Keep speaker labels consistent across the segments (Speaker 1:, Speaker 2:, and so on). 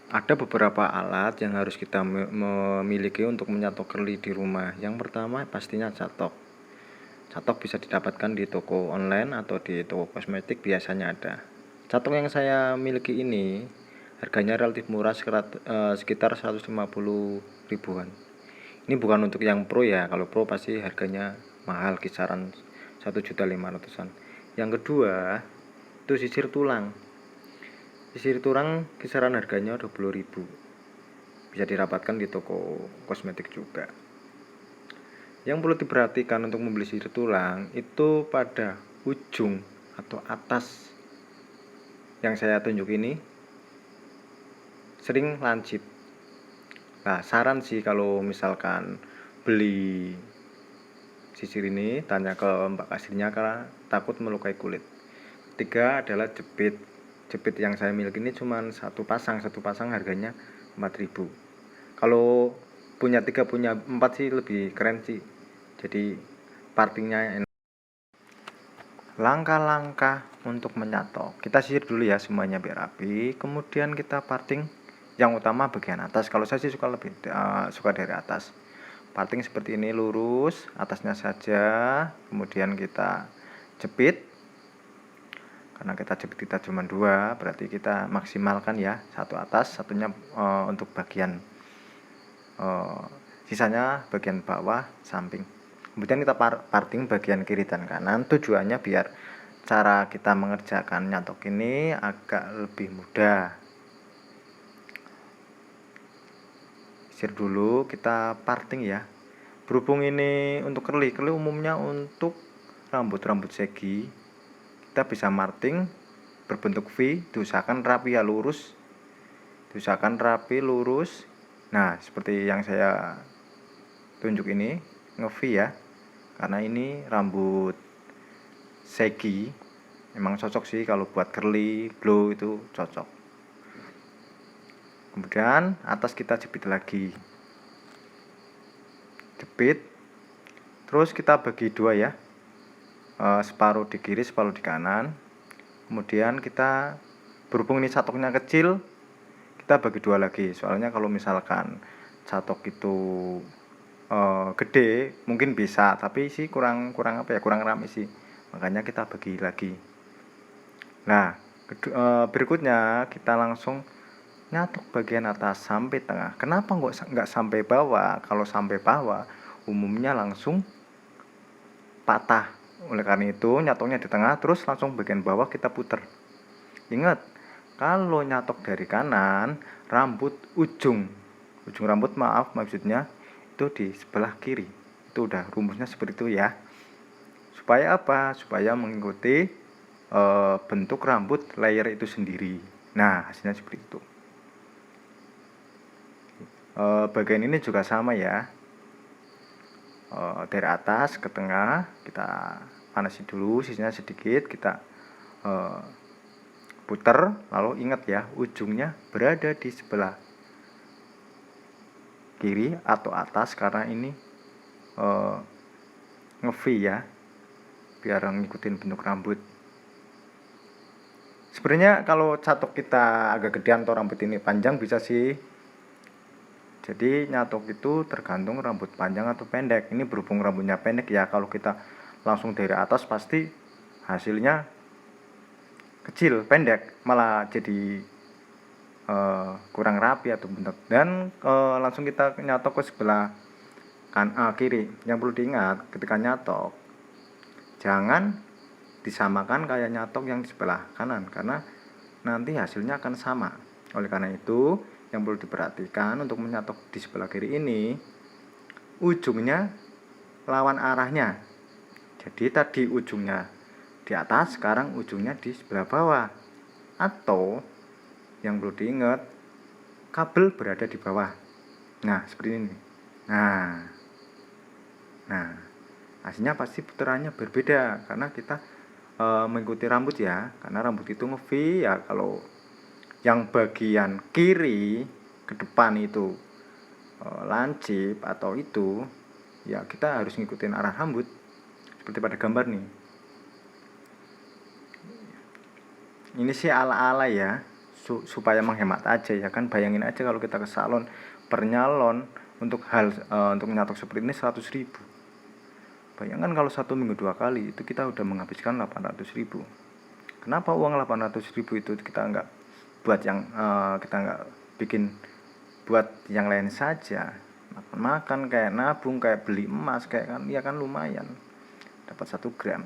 Speaker 1: Ada beberapa alat yang harus kita memiliki untuk menyatok kerli di rumah. Yang pertama pastinya catok. Catok bisa didapatkan di toko online atau di toko kosmetik, biasanya ada. Catok yang saya miliki ini harganya relatif murah, sekitar 150 ribuan. Ini bukan untuk yang pro ya, kalau pro pasti harganya mahal, kisaran 1.500.000-an. Yang kedua itu sisir tulang. Sisir tulang kisaran harganya 20.000. Bisa didapatkan di toko kosmetik juga. Yang perlu diperhatikan untuk membeli sisir tulang itu pada ujung atau atas yang saya tunjuk ini sering lancip. Nah, saran sih kalau misalkan beli sisir ini, tanya ke mbak kasirnya karena takut melukai kulit. Ketiga adalah jepit. Jepit yang saya miliki ini cuma satu pasang harganya 4.000. Kalau punya 3 punya 4 sih lebih keren sih, jadi partingnya enak. Langkah-langkah untuk menyatok, kita sisir dulu ya semuanya biar rapi, kemudian kita parting. Yang utama bagian atas, kalau saya sih suka dari atas. Parting seperti ini, lurus atasnya saja, kemudian kita jepit. Karena kita cuma 2, berarti kita maksimalkan ya, satu atas, satunya untuk bagian sisanya bagian bawah samping. Kemudian kita parting bagian kiri dan kanan, tujuannya biar cara kita mengerjakan nyatok ini agak lebih mudah. Sisir dulu, kita parting ya. Berhubung ini untuk kerli umumnya untuk rambut segi, kita bisa marting berbentuk V, diusahakan rapi ya, lurus. Nah, seperti yang saya tunjuk ini, nge-V ya. Karena ini rambut segi, memang cocok sih kalau buat curly, blow itu cocok. Kemudian atas kita jepit lagi. Jepit. Terus kita bagi 2 ya. Separuh di kiri, separuh di kanan. Kemudian kita, berhubung ini catoknya kecil, kita bagi 2 lagi. Soalnya kalau misalkan catok itu gede mungkin bisa, tapi sih kurang rame sih, makanya kita bagi lagi. Nah, berikutnya kita langsung nyatok bagian atas sampai tengah. Kenapa nggak sampai bawah? Kalau sampai bawah umumnya langsung patah. Oleh karena itu nyatoknya di tengah, terus langsung bagian bawah kita puter. Ingat, kalau nyatok dari kanan, ujung rambut maksudnya itu di sebelah kiri. Itu udah rumusnya seperti itu ya. Supaya apa? Supaya mengikuti bentuk rambut layer itu sendiri. Nah, hasilnya seperti itu. Bagian ini juga sama ya. Dari atas ke tengah kita panasin dulu, sisanya sedikit kita puter. Lalu ingat ya, ujungnya berada di sebelah kiri atau atas, karena ini nge-V ya, biar ngikutin bentuk rambut. Sebenarnya kalau catok kita agak gedean atau rambut ini panjang bisa sih. Jadi nyatok itu tergantung rambut panjang atau pendek. Ini berhubung rambutnya pendek ya, kalau kita langsung dari atas pasti hasilnya kecil, pendek, malah jadi kurang rapi atau bentuk. Dan langsung kita nyatok ke sebelah kiri. Yang perlu diingat ketika nyatok, jangan disamakan kayak nyatok yang di sebelah kanan, karena nanti hasilnya akan sama. Oleh karena itu yang perlu diperhatikan untuk menyatok di sebelah kiri ini, ujungnya lawan arahnya. Jadi tadi ujungnya di atas, sekarang ujungnya di sebelah bawah. Atau yang perlu diingat, kabel berada di bawah. Nah, seperti ini. Nah, hasilnya pasti putarannya berbeda karena kita mengikuti rambut ya. Karena rambut itu nge-V ya, kalau yang bagian kiri ke depan itu lancip atau itu ya, kita harus ngikutin arah rambut seperti pada gambar nih. Ini sih ala-ala ya, supaya menghemat aja ya kan. Bayangin aja kalau kita ke salon per nyalon untuk untuk nyatok seperti ini 100.000. Bayangkan kalau 1 minggu 2 kali itu kita udah menghabiskan 800.000. Kenapa uang 800.000 itu kita nggak buat yang kita nggak bikin buat yang lain saja, makan kayak nabung, kayak beli emas, kayak kan ya kan lumayan dapat 1 gram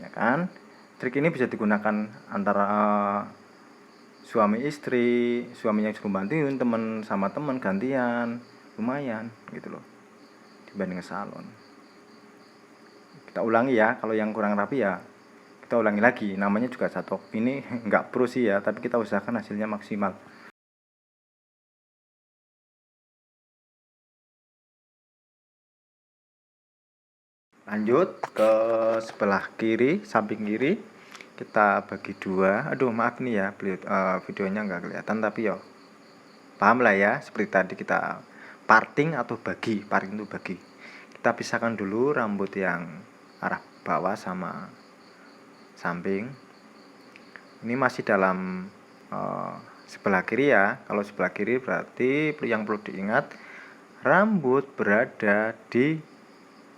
Speaker 1: ya kan. Trik ini bisa digunakan antara suami istri, suaminya suruh bantuin, temen sama temen gantian, lumayan gitu loh dibanding ke salon. Kita ulangi ya, kalau yang kurang rapi ya kita ulangi lagi, namanya juga catok. Ini nggak pro sih ya, tapi kita usahakan hasilnya maksimal. Lanjut ke sebelah kiri, samping kiri kita bagi 2. Aduh maaf nih ya, videonya nggak kelihatan tapi yo paham lah ya. Seperti tadi kita parting atau bagi, parting itu bagi. Kita pisahkan dulu rambut yang arah bawah sama samping. Ini masih dalam sebelah kiri ya. Kalau sebelah kiri berarti yang perlu diingat, rambut berada di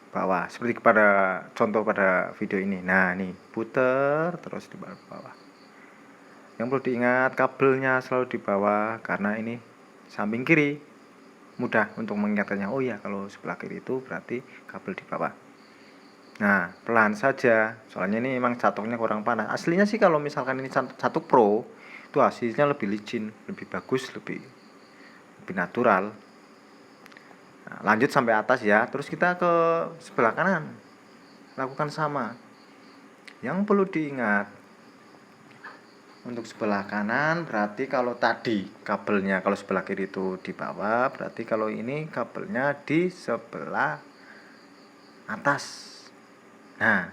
Speaker 1: bawah seperti pada contoh pada video ini. Nah nih puter terus di bawah. Yang perlu diingat, kabelnya selalu di bawah karena ini samping kiri, mudah untuk mengingatkannya. Oh ya, kalau sebelah kiri itu berarti kabel di bawah. Nah pelan saja, soalnya ini memang catoknya kurang panas. Aslinya sih kalau misalkan ini catok pro itu hasilnya lebih licin, lebih bagus, lebih natural. Nah, lanjut sampai atas ya. Terus kita ke sebelah kanan, lakukan sama. Yang perlu diingat, untuk sebelah kanan berarti kalau tadi kabelnya kalau sebelah kiri itu di bawah, berarti kalau ini kabelnya di sebelah atas. Nah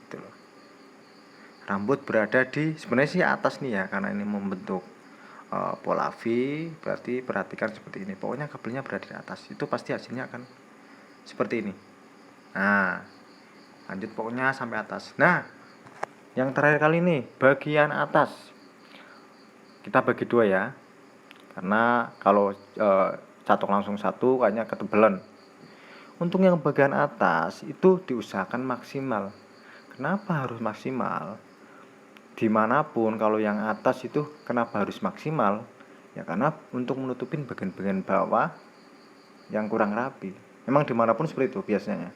Speaker 1: itu loh, rambut berada di sebenarnya sih atas nih ya, karena ini membentuk pola V, berarti perhatikan seperti ini. Pokoknya kabelnya berada di atas, itu pasti hasilnya akan seperti ini. Nah lanjut pokoknya sampai atas. Nah yang terakhir kali ini bagian atas kita bagi 2 ya, karena kalau catok langsung 1 kayaknya ketebelan. Untuk yang bagian atas itu diusahakan maksimal. Kenapa harus maksimal? Dimanapun kalau yang atas itu kenapa harus maksimal? Ya karena untuk menutupin bagian-bagian bawah yang kurang rapi. Memang dimanapun seperti itu biasanya,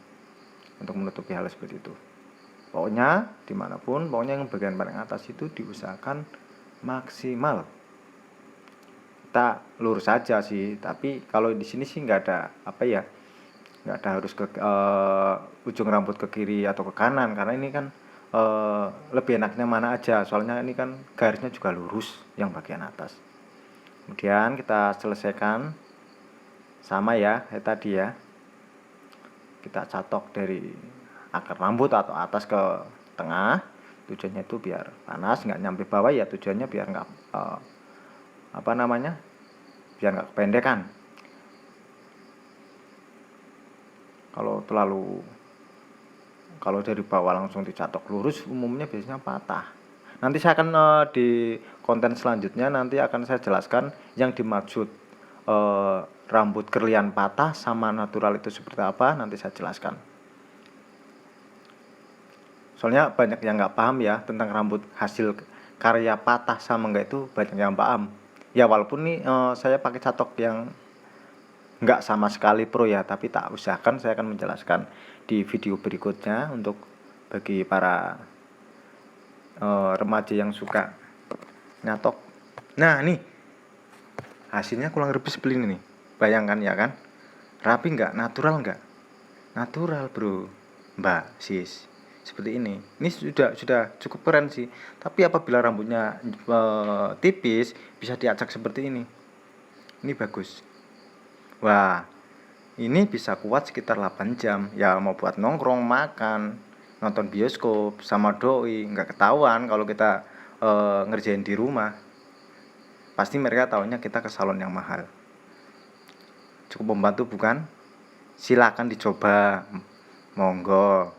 Speaker 1: untuk menutupi hal seperti itu. Pokoknya dimanapun, pokoknya yang bagian paling atas itu diusahakan maksimal. Kita lurus saja sih, tapi kalau di sini sih nggak ada nggak ada harus ke ujung rambut ke kiri atau ke kanan, karena ini kan lebih enaknya mana aja, soalnya ini kan garisnya juga lurus yang bagian atas. Kemudian kita selesaikan sama ya kayak tadi ya, kita catok dari akar rambut atau atas ke tengah, tujuannya itu biar panas, nggak nyampe bawah ya, tujuannya biar nggak biar nggak kependekan. Kalau dari bawah langsung dicatok lurus umumnya biasanya patah. Nanti saya akan di konten selanjutnya nanti akan saya jelaskan yang dimaksud rambut kerlian patah sama natural itu seperti apa, nanti saya jelaskan. Soalnya banyak yang nggak paham ya tentang rambut hasil karya patah sama enggak, itu banyak yang paham. Ya walaupun nih saya pakai catok yang nggak sama sekali pro ya, tapi tak usahakan saya akan menjelaskan di video berikutnya untuk bagi para remaja yang suka nyatok. Nah nih hasilnya kurang lebih seperti ini nih, bayangkan ya kan, rapi nggak, natural nggak? Natural bro, mbak, sis, seperti ini sudah cukup keren sih. Tapi apabila rambutnya tipis bisa diacak seperti ini bagus. Wah ini bisa kuat sekitar 8 jam ya, mau buat nongkrong, makan, nonton bioskop sama doi, nggak ketahuan kalau kita ngerjain di rumah. Pasti mereka tahunya kita ke salon yang mahal. Cukup membantu bukan? Silakan dicoba, monggo.